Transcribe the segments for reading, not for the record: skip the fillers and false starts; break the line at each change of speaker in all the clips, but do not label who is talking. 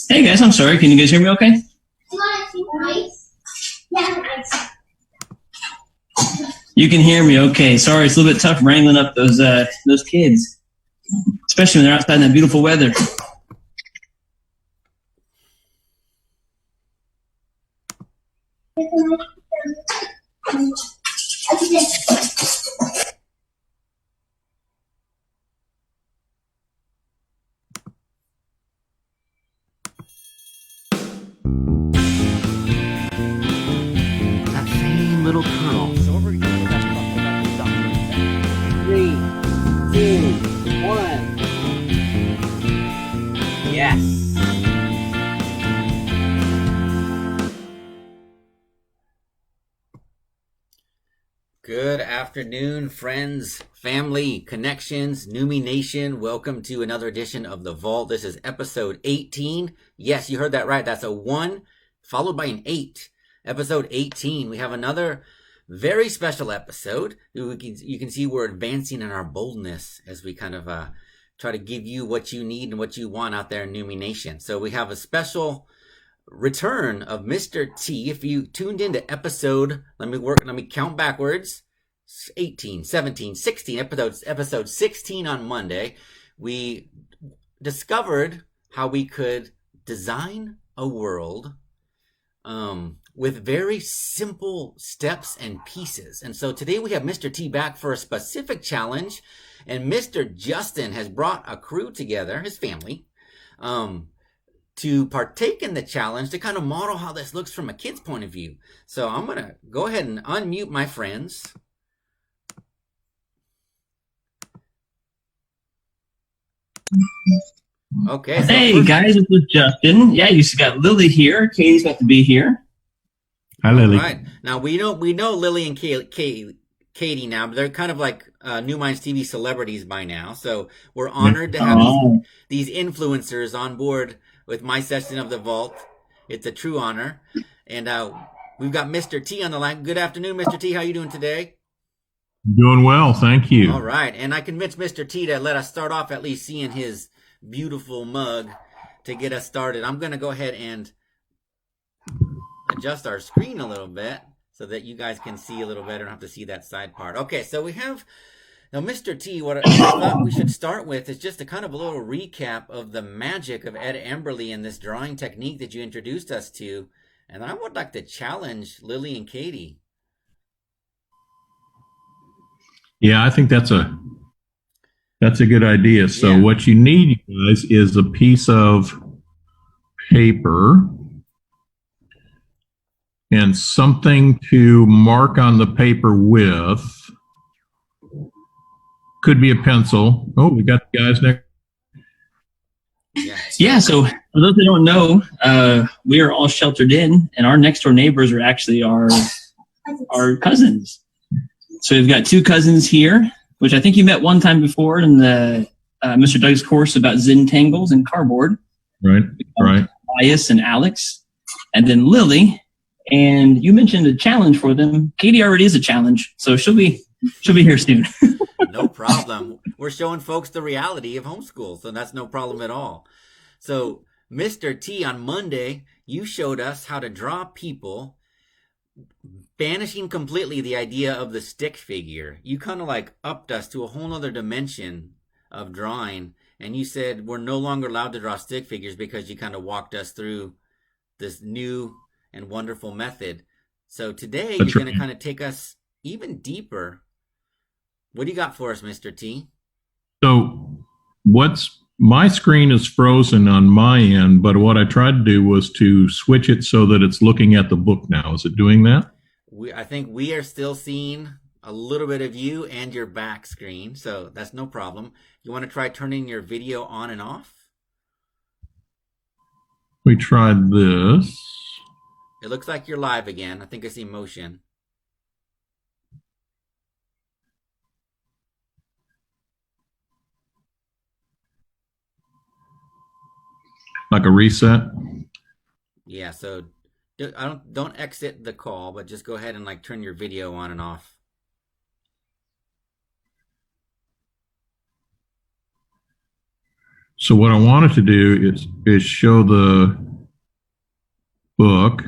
Hey guys, I'm sorry. Can you guys hear me okay? You can hear me okay. Sorry, it's a little bit tough wrangling up those kids, especially when they're outside in that beautiful weather.
That same little kernel.
Three, two, one. Yes.
Good afternoon, friends, family, connections, NuMinds Nation. Welcome to another edition of The Vault. This is episode 18. Yes, you heard that right. That's a 1 followed by an 8. Episode 18. We have another very special episode. You can see we're advancing in our boldness as we kind of try to give you what you need and what you want out there in NuMinds Nation. So we have a special return of Mr. T. If you tuned into episode, let me count backwards. 18, 17, 16 episode 16 on Monday, we discovered how we could design a world with very simple steps and pieces. And so today we have Mr. T back for a specific challenge, and Mr. Justin has brought a crew together, his family, to partake in the challenge to kind of model how this looks from a kid's point of view. So I'm going to go ahead and unmute my friends. Okay. So
hey guys, this is Justin. Yeah, you got Lily here. Katie's got to be here.
Hi, Lily.
All right. Now we know Lily and Katie now, but they're kind of like NuMinds TV celebrities by now. So we're honored to have these influencers on board with my session of The Vault. It's a true honor. And we've got Mr. T on the line. Good afternoon, Mr. T. How are you doing today?
Doing well, thank you.
All right. And I convinced Mr. T to let us start off at least seeing his beautiful mug to get us started. I'm going to go ahead and adjust our screen a little bit so that you guys can see a little better and have to see that side part. Okay, so we have now Mr. T. What I thought we should start with is just a kind of a little recap of the magic of Ed Emberley and this drawing technique that you introduced us to. And I would like to challenge Lily and Katie.
Yeah, I think that's a good idea. So what you need, you guys, is a piece of paper and something to mark on the paper with. Could be a pencil. Oh, we got the guys next.
Yeah, so for those that don't know, we are all sheltered in, and our next door neighbors are actually our cousins. So we've got 2 cousins here, which I think you met one time before in the Mr. Doug's course about Zentangles and cardboard.
Right.
Elias and Alex, and then Lily. And you mentioned a challenge for them. Katie already is a challenge, so she'll be here soon.
No problem. We're showing folks the reality of homeschool, so that's no problem at all. So, Mr. T, on Monday, you showed us how to draw people, banishing completely the idea of the stick figure. You kind of like upped us to a whole nother dimension of drawing, and you said we're no longer allowed to draw stick figures because you kind of walked us through this new and wonderful method. So today, you're going to kind of take us even deeper. What do you got for us, Mr. T?
So my screen is frozen on my end, but what I tried to do was to switch it so that it's looking at the book now. Is it doing that?
I think we are still seeing a little bit of you and your back screen, so that's no problem. You want to try turning your video on and off?
We tried this.
It looks like you're live again. I think I see motion.
Like a reset?
Yeah, so don't exit the call, but just go ahead and like turn your video on and off.
So what I wanted to do is show the book.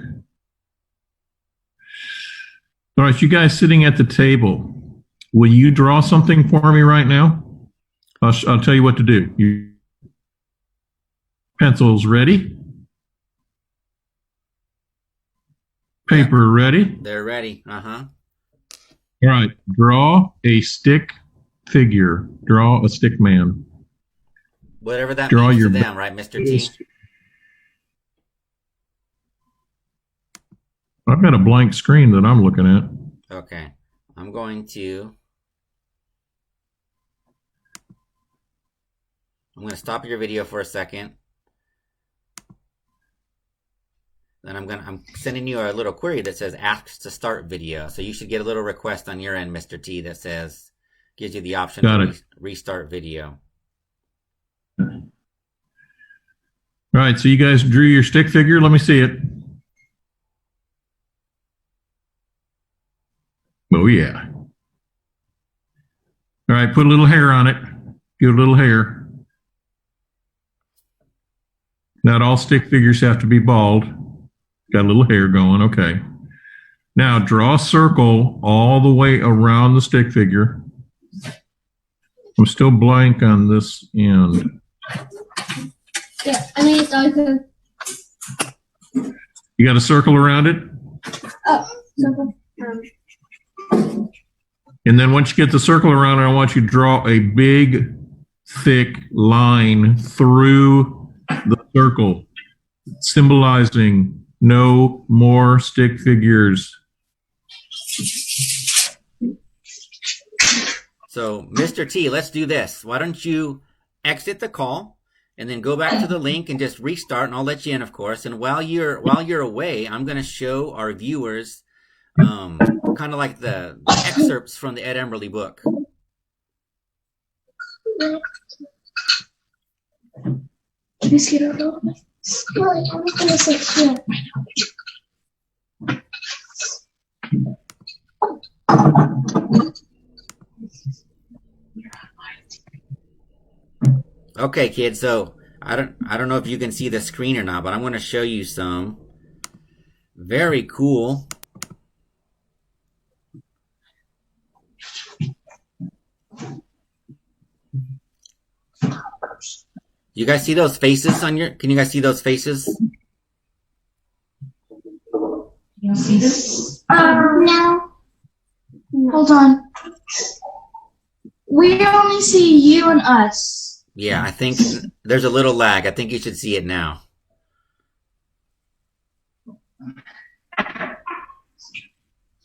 All right, you guys sitting at the table, will you draw something for me right now? I'll tell you what to do. You pencils ready? Paper ready?
They're ready. Uh-huh.
All right, draw a stick figure. Draw a stick man.
Whatever that
Draw
means
your
to them, right, Mr. T?
I've got a blank screen that I'm looking at.
Okay. I'm going to stop your video for a second. Then I'm sending you a little query that says ask to start video. So you should get a little request on your end, Mr. T, that says, gives you the option to restart video.
All right, so you guys drew your stick figure. Let me see it. Oh, yeah. All right, put a little hair on it. Give it a little hair. Not all stick figures have to be bald. Got a little hair going. Okay. Now draw a circle all the way around the stick figure. I'm still blank on this end.
Yeah, I mean, it's open.
You got a circle around it?
Oh, circle.
And then once you get the circle around it, I want you to draw a big, thick line through the circle, symbolizing no more stick figures.
So, Mr. T, let's do this. Why don't you exit the call and then go back to the link and just restart, and I'll let you in, of course. And while you're away, I'm going to show our viewers kind of like the excerpts from the Ed Emberley book.
Can you see it a little bit? Really, I'm not going to sit here.
Okay, kids. So I don't know if you can see the screen or not, but I'm going to show you some very cool. You guys see those faces on your? Can you guys see those faces?
You see this? No. Hold on. We only see you and us.
Yeah, I think there's a little lag. I think you should see it now.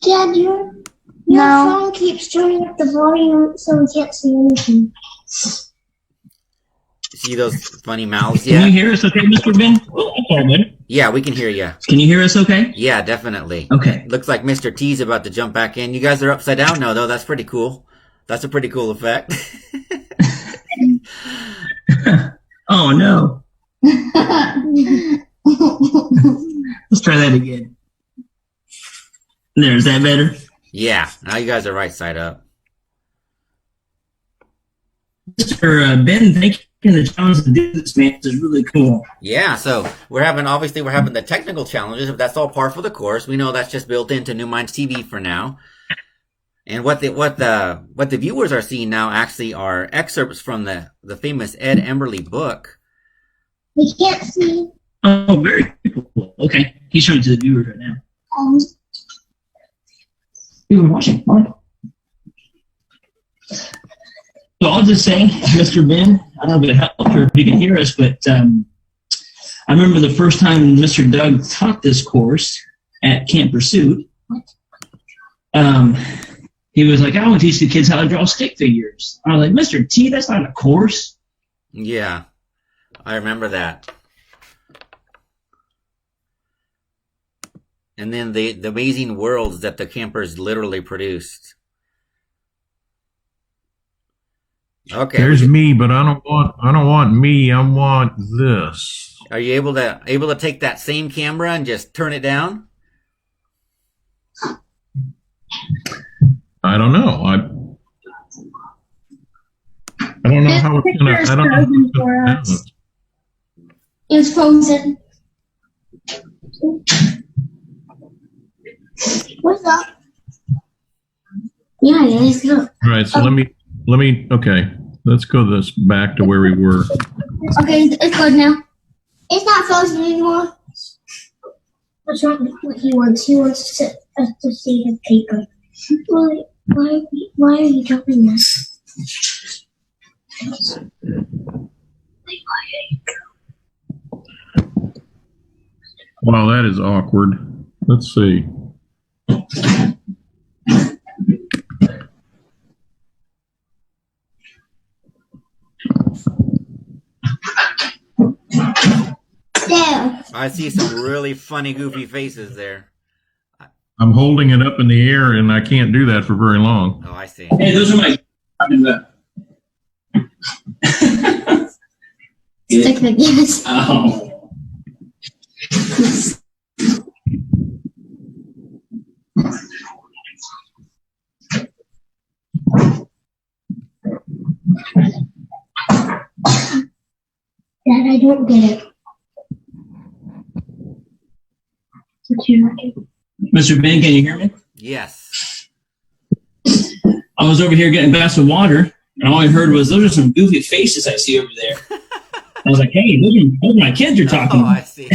Dad, your phone keeps turning up the volume so we can't see anything.
See those funny mouths?
Can
Yeah.
you hear us okay, Mr. Ben? Okay, good.
Yeah, we can hear you.
Can you hear us okay?
Yeah, definitely.
Okay.
Looks like Mr. T's about to jump back in. You guys are upside down now, though. That's pretty cool. That's a pretty cool effect.
Oh, no. Let's try that again. There, is that better?
Yeah, now you guys are right side up.
Mr. Ben, thank you for the challenge to do this, man. This is really cool.
Yeah, so we're having the technical challenges, but that's all par for the course. We know that's just built into NuMinds TV for now. And what the viewers are seeing now actually are excerpts from the famous Ed Emberley book.
We can't see.
Oh, very cool. Okay. He's showing it to the viewers right now. You were watching. Right? So I'll just say, Mr. Ben, I don't know if it helps or if you can hear us, but I remember the first time Mr. Doug taught this course at Camp Pursuit. He was like, I want to teach the kids how to draw stick figures. I was like, Mr. T, that's not a course.
Yeah, I remember that. And then the amazing worlds that the campers literally produced. Okay.
There's me, but I don't want me. I want this.
Are you able to take that same camera and just turn it down? I
don't know. I don't know how it's gonna. I don't know. How it's
for
gonna
us. It's frozen. What's up? Yeah, it is. Look.
All right, so let me. Okay, let's go this back to where we were.
Okay, it's good now. It's not frozen anymore. What's wrong with what he wants? He wants to see the paper. Why are you dropping this?
Wow, that is awkward. Let's see.
There.
I see some really funny, goofy faces there.
I'm holding it up in the air, and I can't do that for very long.
Oh, I see.
Hey, those are my.
Stick the yes.
Oh.
Dad, I don't get it. What you reckon?
Mr. Ben, can you hear me?
Yes.
I was over here getting a glass of water, and all I heard was, "Those are some goofy faces I see over there." I was like, "Hey, those are my kids you're talking
Oh,
about."
I see.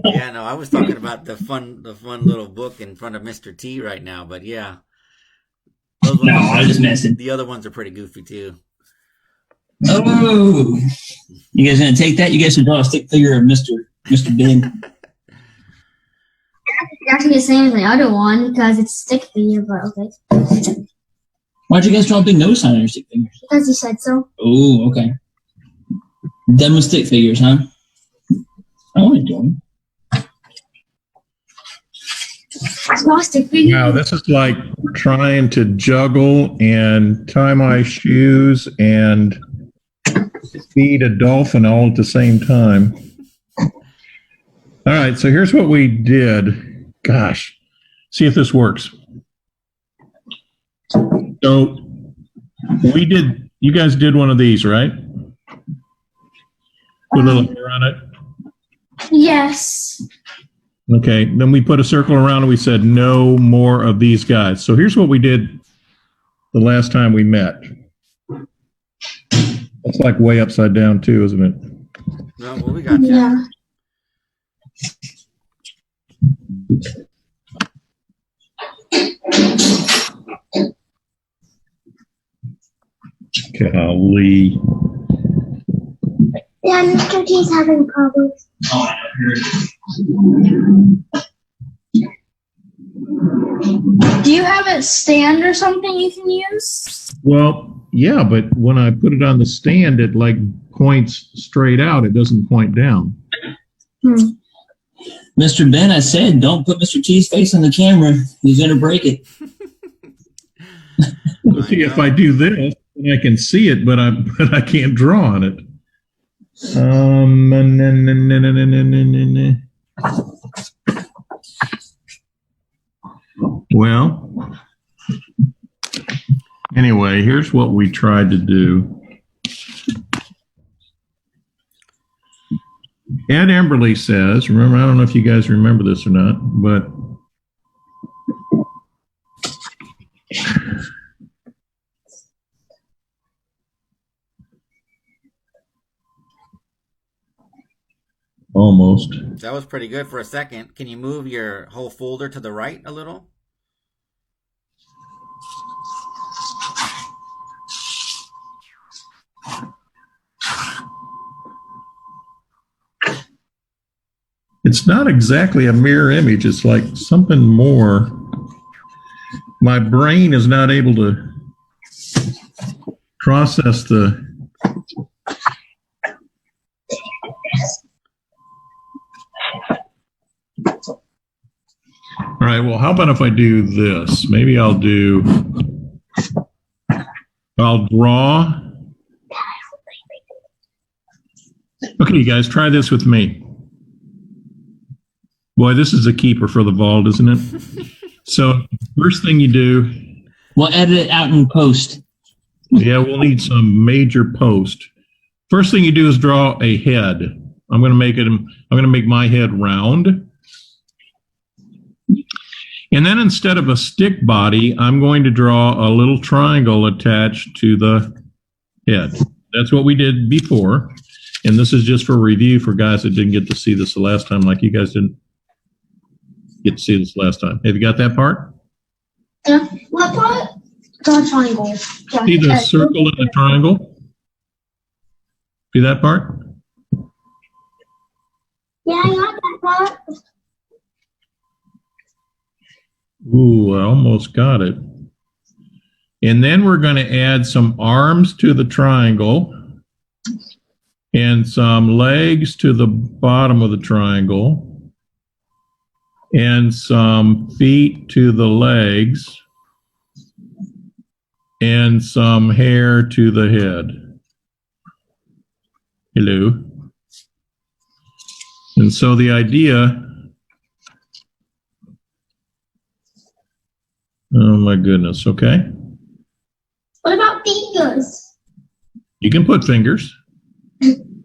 Yeah, no, I was talking about the fun little book in front of Mr. T right now. But yeah, those
No, I was just messing.
The other ones are pretty goofy too.
Oh, you guys gonna take that? You guys should draw a stick figure of Mr. Ben.
Actually, the same as the other one because it's stick figure, but okay.
Why'd you guys draw a big nose sign on your stick figures?
Because he said so.
Oh, okay. Done with stick figures, huh? I want to do them.
Small stick figure.
Wow, this is like trying to juggle and tie my shoes and feed a dolphin all at the same time. All right, so here's what we did. Gosh, see if this works. So you guys did one of these, right? Put a little hair on it.
Yes.
Okay, then we put a circle around and we said no more of these guys. So here's what we did the last time we met. That's like way upside down too, isn't it?
No, well, we got you.
Yeah.
Golly.
Yeah, Mr. T's having problems. Do you have a stand or something you can use?
Well, yeah, but when I put it on the stand, it like points straight out. It doesn't point down.
Mr. Ben, I said, don't put Mr. T's face on the camera. He's going to break it.
See, if I do this, then I can see it, but I can't draw on it. Well, anyway, here's what we tried to do. Ed Emberley says, remember, I don't know if you guys remember this or not, but almost.
That was pretty good for a second. Can you move your whole folder to the right a little?
It's not exactly a mirror image. It's like something more. My brain is not able to process the. All right, well, how about if I do this? Maybe I'll draw. Okay, you guys, try this with me. Boy, this is a keeper for the vault, isn't it? So, first thing you do.
We'll edit it out in post.
Yeah, we'll need some major post. First thing you do is draw a head. I'm going to make my head round. And then instead of a stick body, I'm going to draw a little triangle attached to the head. That's what we did before. And this is just for review for guys that didn't get to see this the last time, like you guys didn't get to see this last time. Have you got that part?
What part? Draw a triangle.
See the circle and the triangle? See that part?
Yeah, I got that part.
Ooh, I almost got it. And then we're going to add some arms to the triangle and some legs to the bottom of the triangle and some feet to the legs and some hair to the head. Hello. And so the idea, oh my goodness, okay.
What about fingers?
You can put fingers.
And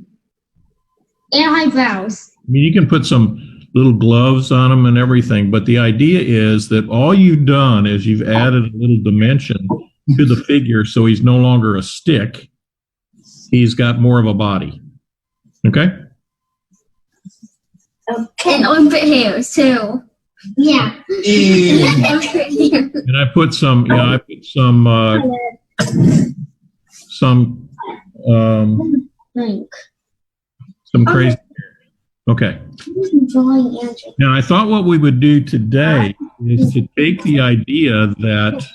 eyebrows.
I mean, you can put some little gloves on them and everything, but the idea is that all you've done is you've added a little dimension to the figure so he's no longer a stick. He's got more of a body. Okay?
Okay. And armpit hairs too. Yeah.
And I put some crazy. Okay. Now, I thought what we would do today is to take the idea that,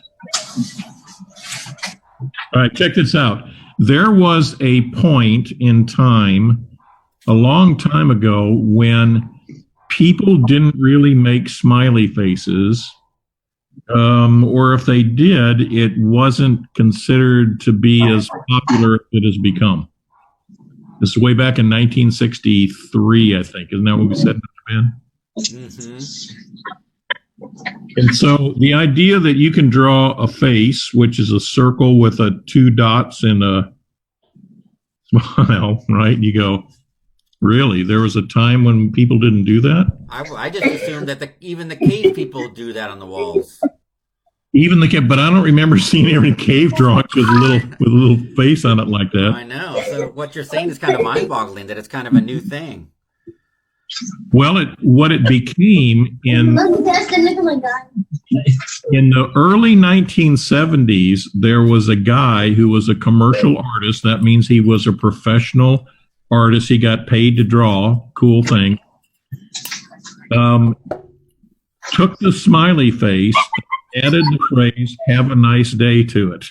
all right, check this out. There was a point in time a long time ago when people didn't really make smiley faces, or if they did, it wasn't considered to be as popular as it has become. This is way back in 1963, I think. Isn't that what we said, Ben?
Mm-hmm.
And so the idea that you can draw a face, which is a circle with two dots and a smile, right? You go, really? There was a time when people didn't do that?
I just assumed that even the cave people do that on the walls.
Even the cave, but I don't remember seeing any cave drawings with a little face on it like that.
I know. So what you're saying is kind of mind-boggling that it's kind of a new thing.
Well, what it became in the early 1970s, there was a guy who was a commercial artist. That means he was a professional artist. He got paid to draw. Cool thing. Took the smiley face, added the phrase, "Have a nice day" to it.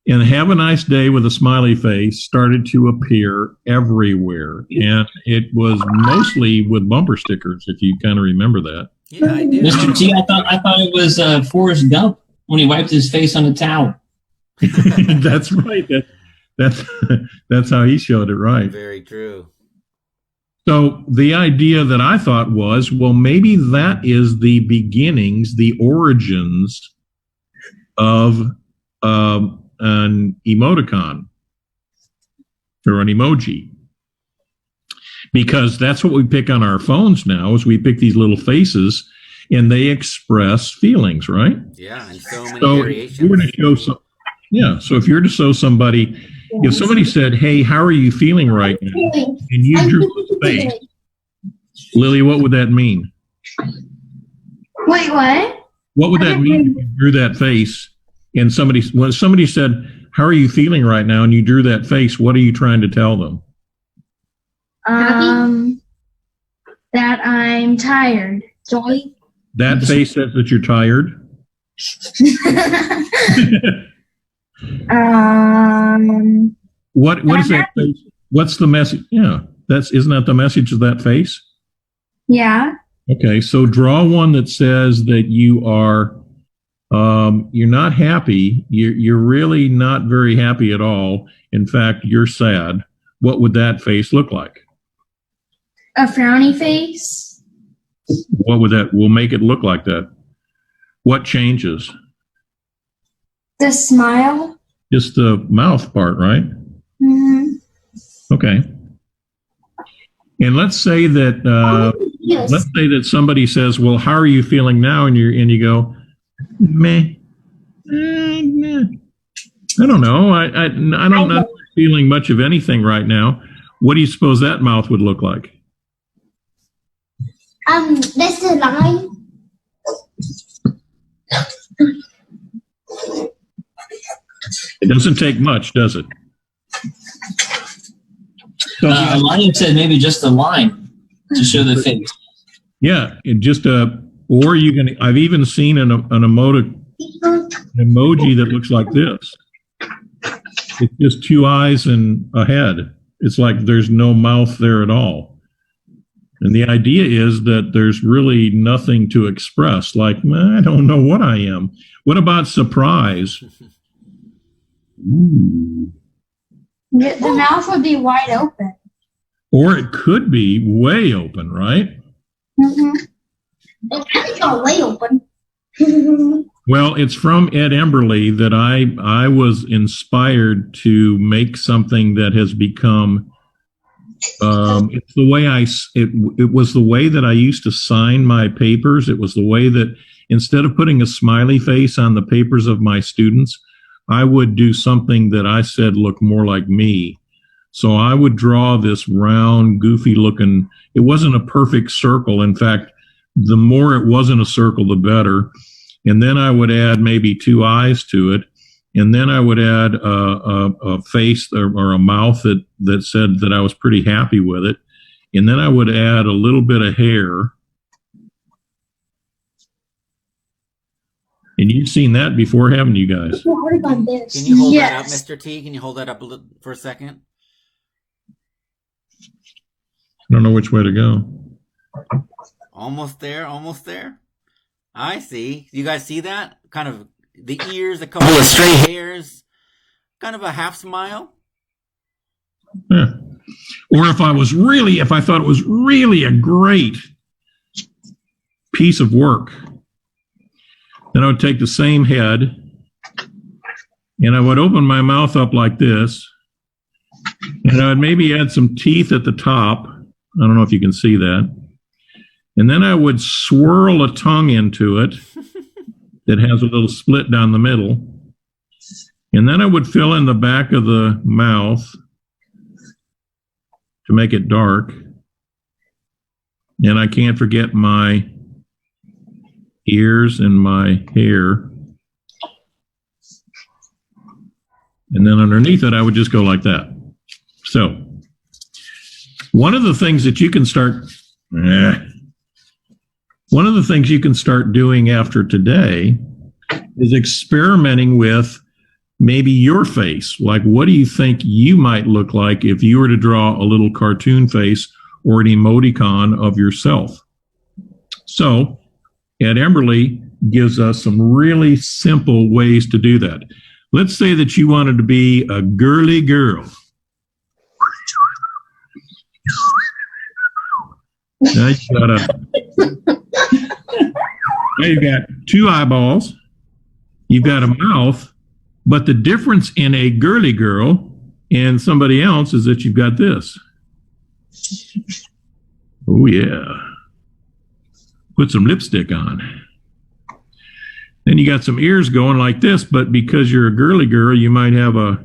And "Have a nice day" with a smiley face started to appear everywhere. And it was mostly with bumper stickers, if you kind of remember that.
Yeah, I do.
Mr. T, I thought it was Forrest Gump when he wiped his face on a towel.
That's right. That's how he showed it, right?
Very true.
So the idea that I thought was, well, maybe that is the beginnings, the origins of an emoticon or an emoji. Because that's what we pick on our phones now, is we pick these little faces and they express feelings, right?
Yeah, and so many
If
variations.
you were to show so if you're to show somebody, if somebody said, "Hey, how are you feeling right now?" and you drew a face, Lily, what would that mean?
Wait, what?
What would that mean if you drew that face and when somebody said, "How are you feeling right now?" and you drew that face, what are you trying to tell them?
That I'm tired. Joy?
That face says that you're tired. What is that face? What's the message? Yeah, isn't that the message of that face?
Yeah.
Okay, so draw one that says that you are, you're not happy. You're really not very happy at all. In fact, you're sad. What would that face look like?
A frowny face?
What would that? We'll make it look like that. What changes?
The smile.
Just the mouth part, right?
Mm-hmm.
Okay. And let's say that
Yes.
let's say that somebody says, "Well, how are you feeling now?" And you go, "Meh, meh. I don't know. I'm not feeling much of anything right now." What do you suppose that mouth would look like?
That's the line.
It doesn't take much, does it? So,
Lion said maybe just a line to show the face.
yeah, it just or you can. I've even seen an emoji that looks like this. It's just two eyes and a head. It's like there's no mouth there at all. And the idea is that there's really nothing to express. Like, I don't know what I am. What about surprise? Ooh.
The mouth would be wide open.
Or it could be way open, right?
Mm-hmm. It's not way open.
Well, it's from Ed Emberley that I was inspired to make something that has become. It's the way it was the way that I used to sign my papers. It was the way that instead of putting a smiley face on the papers of my students, I would do something that I said looked more like me. So I would draw this round, goofy looking. It wasn't a perfect circle. In fact, the more it wasn't a circle, the better. And then I would add maybe two eyes to it. And then I would add a face or a mouth that said that I was pretty happy with it. And then I would add a little bit of hair. And you've seen that before, haven't you guys?
What about this?
Can you hold that up, Mr. T? Can you hold that up for a second?
I don't know which way to go.
Almost there, almost there. I see. You guys see that? Kind of the ears, a couple of straight hairs, kind of a half smile.
Yeah. Or if I thought it was really a great piece of work, then I would take the same head and I would open my mouth up like this, and I would maybe add some teeth at the top. I don't know if you can see that. And then I would swirl a tongue into it that has a little split down the middle. And then I would fill in the back of the mouth to make it dark. And I can't forget my ears and my hair. And then underneath it, I would just go like that. So one of the things that you can start doing after today is experimenting with maybe your face. Like, what do you think you might look like if you were to draw a little cartoon face or an emoticon of yourself? So Ed Emberley gives us some really simple ways to do that. Let's say that you wanted to be a girly girl. Now you've got two eyeballs, you've got a mouth, but the difference in a girly girl and somebody else is that you've got this. Oh yeah. Put some lipstick on. Then you got some ears going like this, but because you're a girly girl, you might have a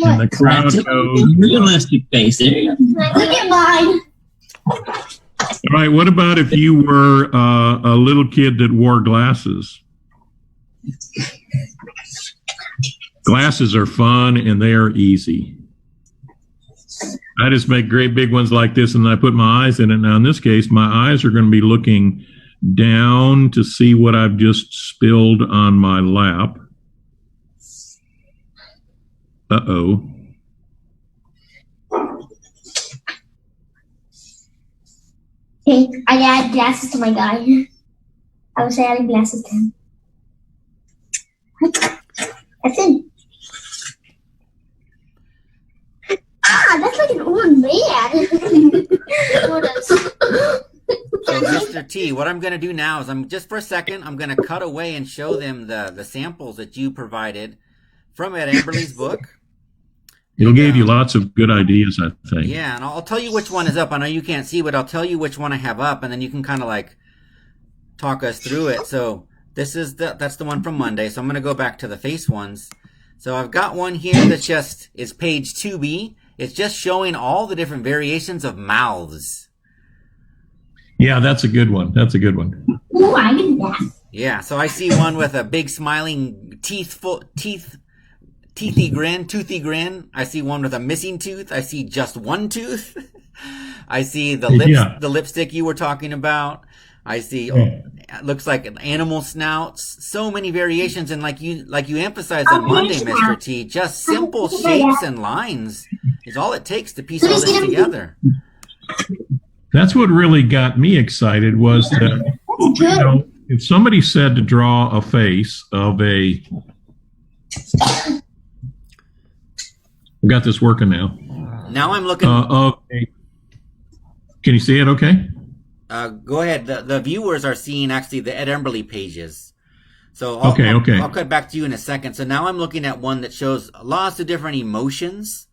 and the crowd goes,
realistic face. There you go.
Look at mine.
all right, what about if you were a little kid that wore glasses? Glasses are fun and they are easy. I just make great big ones like this and I put my eyes in it. Now in this case, my eyes are going to be looking down to see what I've just spilled on my lap. Uh-oh.
think I add glasses to my guy. I was adding glasses to him. That's it. That's like an old man.
So, Mr. T, what I'm going to do now is just for a second, I'm going to cut away and show them the samples that you provided from Ed Amberly's book.
It'll give you lots of good ideas, I think.
Yeah, and I'll tell you which one is up. I know you can't see, but I'll tell you which one I have up, and then you can kind of like talk us through it. So this is that's the one from Monday. So I'm going to go back to the face ones. So I've got one here that's is page 2B. It's just showing all the different variations of mouths.
Yeah, that's a good one. That's a good one.
Ooh, I did that.
Yeah, so I see one with a big smiling toothy grin. I see one with a missing tooth. I see just one tooth. I see the lipstick you were talking about. I see looks like an animal snouts. So many variations, and like you emphasized on Monday, Mr. T, just simple shapes and lines is all it takes to piece all this together.
That's what really got me excited was that, you know, if somebody said to draw a face of I got this working now.
Now I'm looking.
Can you see it okay?
Go ahead. The viewers are seeing actually the Ed Emberley pages. So I'll cut back to you in a second. So now I'm looking at one that shows lots of different emotions.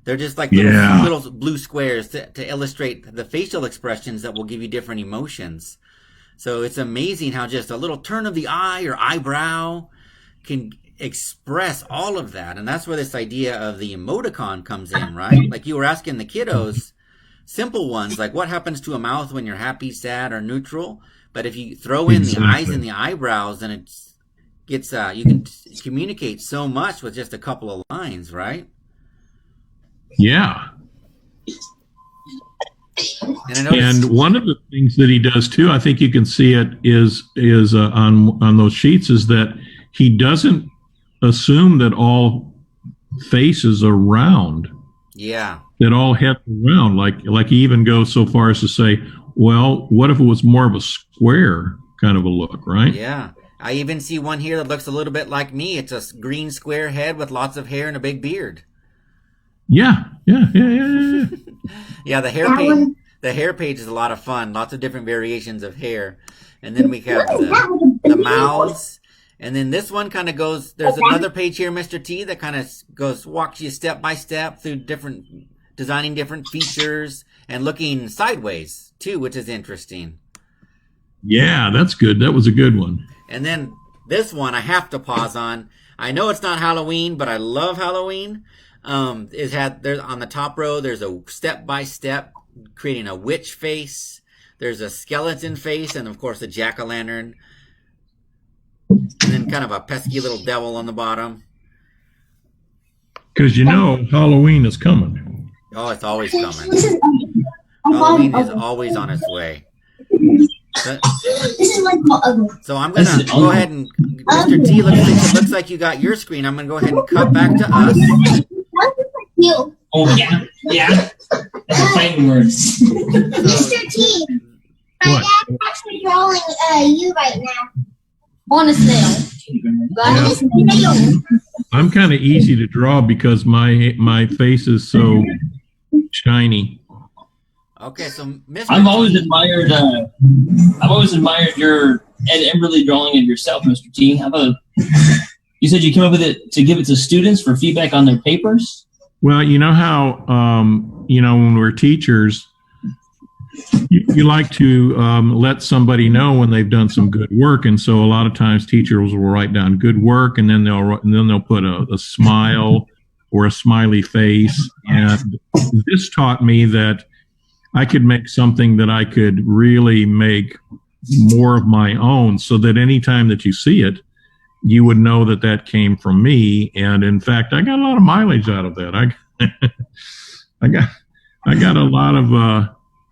They're just like little blue squares to illustrate the facial expressions that will give you different emotions. So it's amazing how just a little turn of the eye or eyebrow can express all of that. And that's where this idea of the emoticon comes in, right? Like you were asking the kiddos, simple ones, like what happens to a mouth when you're happy, sad, or neutral? But if you throw in the eyes and the eyebrows, then it gets, you can communicate so much with just a couple of lines, right?
Yeah.
And
one of the things that he does too, I think you can see it is on those sheets, is that he doesn't assume that all faces are round.
Yeah.
That all heads are round. Like he even goes so far as to say, well, what if it was more of a square kind of a look, right?
Yeah. I even see one here that looks a little bit like me. It's a green square head with lots of hair and a big beard.
Yeah.
Yeah, the hair page is a lot of fun. Lots of different variations of hair. And then we have the mouths. And then this one kind of goes, there's another page here, Mr. T, that kind of walks you step by step through designing different features and looking sideways too, which is interesting.
Yeah, that's good. That was a good one.
And then this one I have to pause on. I know it's not Halloween, but I love Halloween. There's on the top row, there's a step by step creating a witch face. There's a skeleton face, and of course a jack-o'-lantern. And then kind of a pesky little devil on the bottom.
Because Halloween is coming.
Oh, it's always coming. Halloween is always on its way. So I'm going to go ahead and, Mr. T, looks like you got your screen. I'm going to go ahead and cut back to us.
Oh, yeah. That's a fighting word.
Mr. T, my dad's actually drawing you right now. Honestly.
I'm kind of easy to draw because my face is so shiny.
Okay, so Mr.
I've always admired your Ed Emberley drawing of yourself, Mr. T. How about you said you came up with it to give it to students for feedback on their papers?
Well, you know how when we're teachers, you like to let somebody know when they've done some good work, and so a lot of times teachers will write down good work, and then they'll put a smile or a smiley face. And this taught me that I could make something that I could really make more of my own, so that anytime that you see it, you would know that came from me. And in fact, I got a lot of mileage out of that. I got a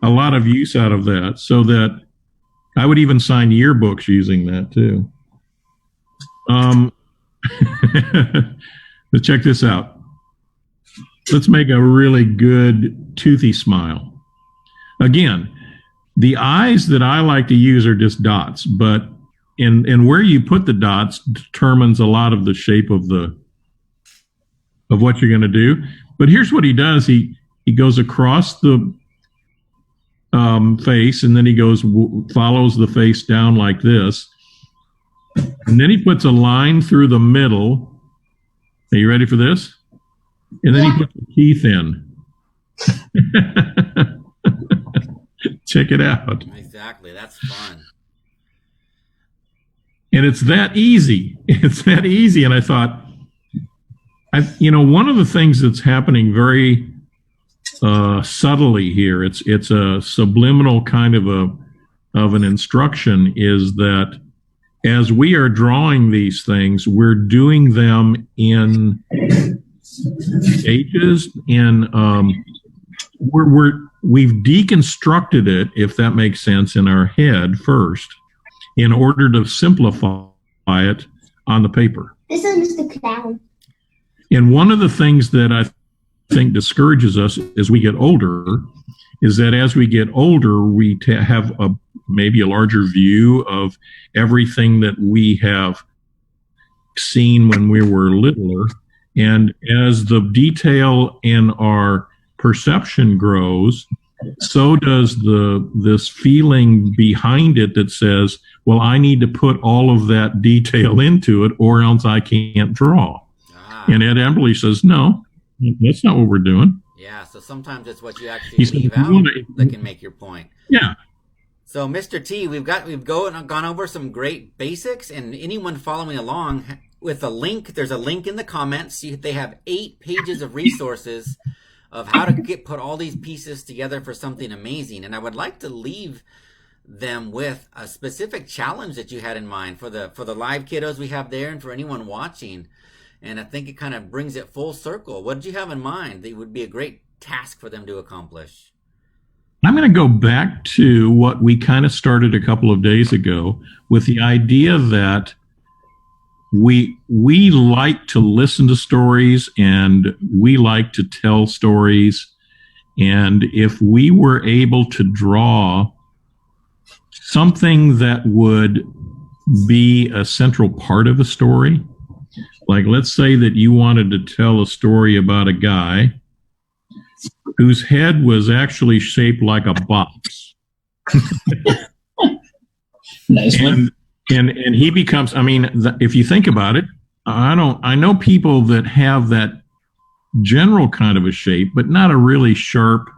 lot of use out of that, so that I would even sign yearbooks using that too. But check this out. Let's make a really good toothy smile. Again, The eyes that I like to use are just dots, but in where you put the dots determines a lot of the shape of what you're going to do. But here's what he does: he goes across the face, and then he follows the face down like this, and then he puts a line through the middle. Are you ready for this? And then he puts the teeth in. Check it out.
Exactly. That's fun.
And it's that easy. It's that easy. And I thought, one of the things that's happening very subtly here, it's a subliminal kind of an instruction, is that as we are drawing these things, we're doing them in stages, and we've deconstructed it, if that makes sense, in our head first, in order to simplify it on the paper.
This is Mr. Clown.
And one of the things that I think discourages us as we get older is that as we get older, we have maybe a larger view of everything that we have seen when we were littler. And as the detail in our perception grows, so does this feeling behind it that says, well, I need to put all of that detail into it or else I can't draw. And Ed Emberley says, no, that's not what we're doing.
Yeah, so sometimes it's what you actually leave out that can make your point.
Yeah.
So, Mr. T, we've gone over some great basics, and anyone following along with a link, there's a link in the comments. They have 8 pages of resources of how to put all these pieces together for something amazing. And I would like to leave them with a specific challenge that you had in mind for the live kiddos we have there, and for anyone watching. And I think it kind of brings it full circle. What did you have in mind that would be a great task for them to accomplish?
I'm going to go back to what we kind of started a couple of days ago with the idea that we like to listen to stories and we like to tell stories. And if we were able to draw something that would be a central part of a story, like let's say that you wanted to tell a story about a guy whose head was actually shaped like a box.
Nice one.
And he becomes, if you think about it, I know people that have that general kind of a shape, but not a really sharp,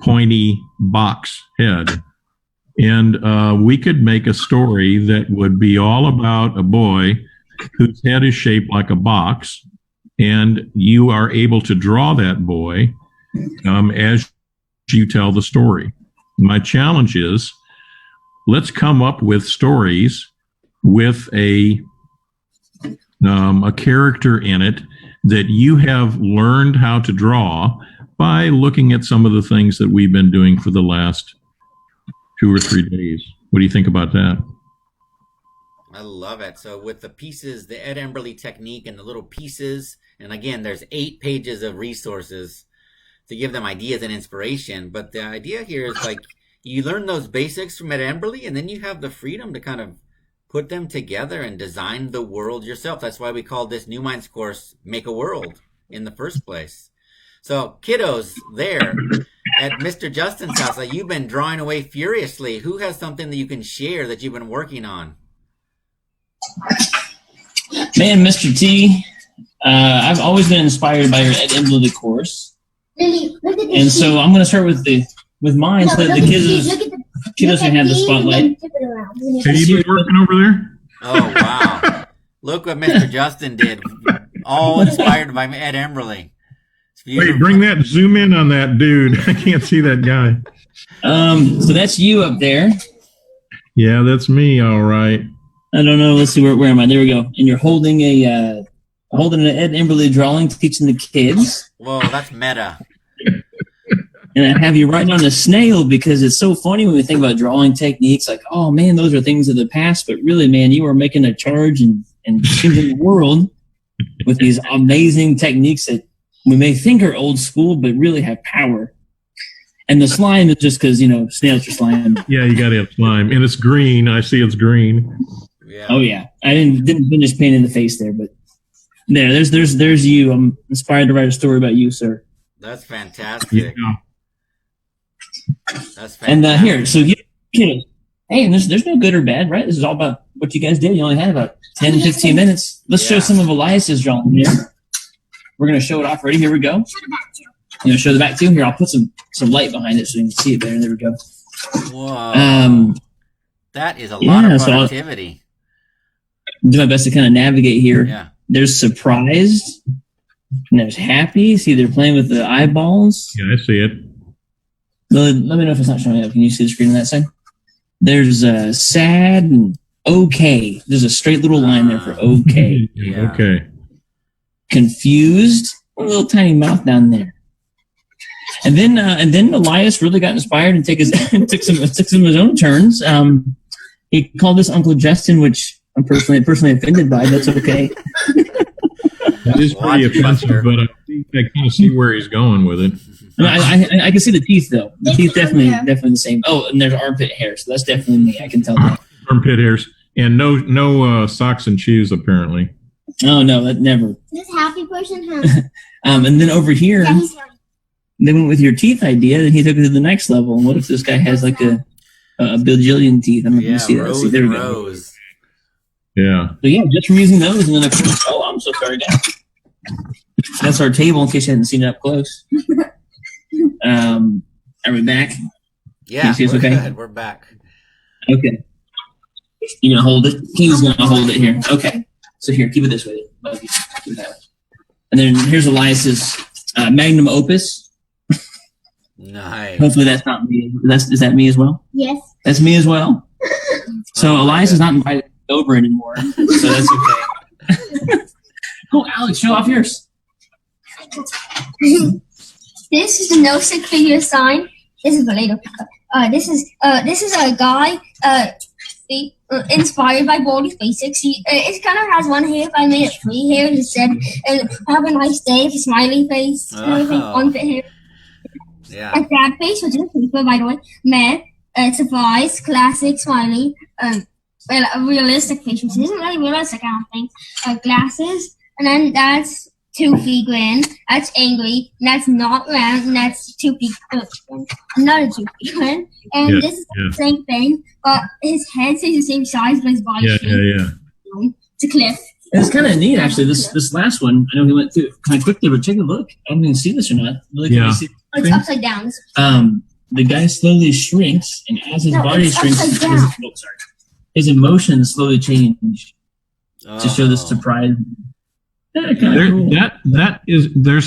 pointy box head. And we could make a story that would be all about a boy whose head is shaped like a box, and you are able to draw that boy as you tell the story. My challenge is, let's come up with stories with a character in it that you have learned how to draw by looking at some of the things that we've been doing for the last 2 or 3 days. What do you think about that?
I love it. So with the pieces, the Ed Emberley technique and the little pieces, and again, there's 8 pages of resources to give them ideas and inspiration. But the idea here is like you learn those basics from Ed Emberley, and then you have the freedom to kind of put them together and design the world yourself. That's why we called this NuMinds course Make a World in the first place. So kiddos there at Mr. Justin's house, like you've been drawing away furiously. Who has something that you can share that you've been working on?
Man, Mr. T, I've always been inspired by your Ed Emberley course.
Lily, look at
And so I'm going to start with mine, so that the kiddos can have the spotlight.
Have you been working over there?
Oh, wow. Look what Mr. Justin did. All inspired by Ed Emberley.
Wait, bring that, zoom in on that dude. I can't see that guy.
So that's you up there.
Yeah, that's me. All right.
I don't know. Let's see, where am I? There we go. And you're holding an Ed Emberley drawing, teaching the kids.
Whoa, that's meta.
And I have you writing on a snail because it's so funny when we think about drawing techniques. Like, oh man, those are things of the past. But really, man, you are making a charge and changing the world with these amazing techniques that we may think are old school, but really have power. And the slime is just because, snails are slime.
Yeah, you got to have slime. And it's green. I see it's green.
Yeah.
Oh, yeah. I didn't finish painting the face there, but there's you. I'm inspired to write a story about you, sir.
That's fantastic.
Yeah.
That's fantastic.
And here, so kiddos, hey, and there's no good or bad, right? This is all about what you guys did. You only had about 10, 15 minutes. Let's show some of Elias's drawing here. We're going to show it off. Ready? Here we go. Show the back too. Here, I'll put some light behind it so you can see it better. There we go.
Whoa. That is a lot of productivity.
I'll do my best to kind of navigate here.
Yeah.
There's surprised, and there's happy. See, they're playing with the eyeballs.
Yeah, I see it.
Let me know if it's not showing up. Can you see the screen on that side? There's sad and okay. There's a straight little line there for okay.
Yeah.
Okay.
Confused, a little tiny mouth down there. And then Elias really got inspired and took some of his own turns. He called this Uncle Justin, which I'm personally offended by. That's okay.
That is pretty offensive, but I think I kind of see where he's going with it.
I can see the teeth though. The teeth definitely the same. Oh, and there's armpit hair, so that's definitely me. I can tell that.
Armpit hairs and no socks and shoes apparently.
Oh no, that never.
This happy person has.
And then over here, they went with your teeth idea, and he took it to the next level. And what if this guy has like a bajillion teeth? I'm not going to see that.
Rows
See, there we
and
go.
rows.
Yeah.
So yeah, just from using those, and then of course, I'm so sorry, guys. That's our table in case you hadn't seen it up close. Are we back?
Yeah,
we're
okay?
good.
We're back.
Okay. You gonna hold it? He's gonna hold it here. Okay. So here, keep it this way. Keep it that way. And then here's Elias's magnum opus.
Nice.
Hopefully that's not me. Is that me as well?
Yes.
That's me as well. So Elias is not invited over anymore. So that's okay. Oh, Alex, show off yours.
This is the no stick figure sign. This is Vallejo. This is a guy inspired by Baldi's Basics. It kind of has one here. If I made it 3 here, he said, "Have a nice day." With a smiley face and everything on it here.
Yeah.
A sad face, which is a paper, by the way. Meh. Surprise. Classic. Smiley. Well, a realistic face, which isn't really realistic, I don't think. Glasses. And then that's 2 feet grin. That's angry. And that's not round. And that's 2 feet another 2 feet grin. And this is the same thing, but his head stays the same size, but his body shape.
Yeah.
It's a cliff.
It's kind of neat, actually. This last one, I know we went through kind of quickly, but take a look. I don't even see this or not. Really,
Yeah.
see
It's upside down.
the guy slowly shrinks, and as his body
it's
shrinks,
upside down.
his emotions slowly change to show this surprise.
There's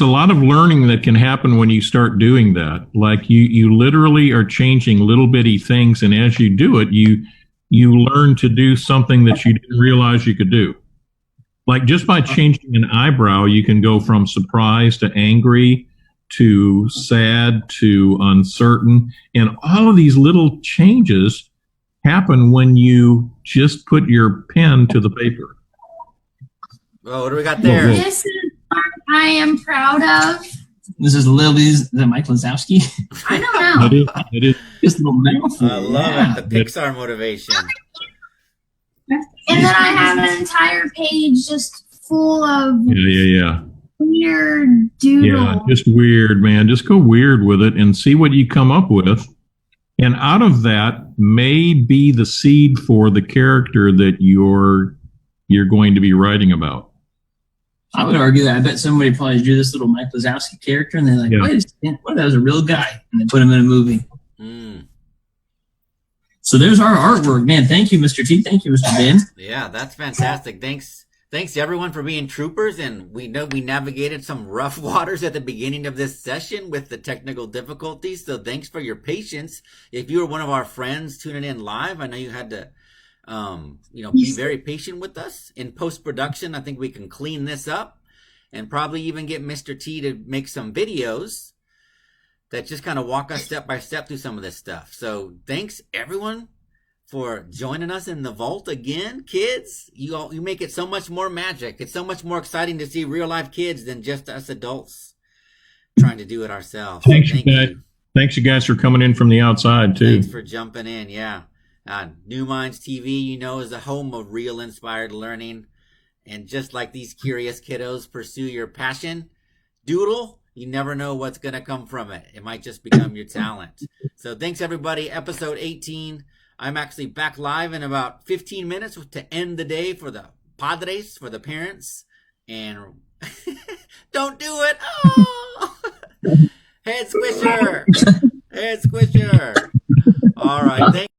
a lot of learning that can happen when you start doing that. Like you literally are changing little bitty things, and as you do it, you learn to do something that you didn't realize you could do. Like just by changing an eyebrow, you can go from surprised to angry to sad to uncertain, and all of these little changes happen when you just put your pen to the paper.
Oh, what do we got there?
This is what I am proud of.
This is Lily's. Is that Mike Lazowski?
I don't know.
It is.
This little mouthful.
I love it. The Pixar motivation.
And then I have an entire page just full of
Yeah.
weird doodle.
Yeah, just weird, man. Just go weird with it and see what you come up with. And out of that may be the seed for the character that you're going to be writing about.
I would argue that I bet somebody probably drew this little Mike Lazowski character, and they're like, wait a second, what if that was a real guy? And they put him in a movie.
Mm.
So there's our artwork. Man, thank you, Mr. T. Thank you, Mr. Ben.
Yeah, that's fantastic. Thanks to everyone for being troopers. And we know we navigated some rough waters at the beginning of this session with the technical difficulties. So thanks for your patience. If you were one of our friends tuning in live, I know you had to, be very patient with us. In post-production, I think we can clean this up and probably even get Mr. T to make some videos that just kind of walk us step by step through some of this stuff. So thanks everyone for joining us in the vault again. Kids, you make it so much more magic. It's so much more exciting to see real life kids than just us adults trying to do it ourselves.
Thanks,
Thank
guys.
you.
Thanks, you guys, for coming in from the outside, too.
Thanks for jumping in. Yeah. NuMinds TV, you know, is the home of real inspired learning. And just like these curious kiddos pursue your passion, doodle, you never know what's going to come from it. It might just become your talent. So thanks, everybody. Episode 18. I'm actually back live in about 15 minutes to end the day for the Padres, for the parents. And don't do it. Oh! Head squisher. Head squisher. All right. Thank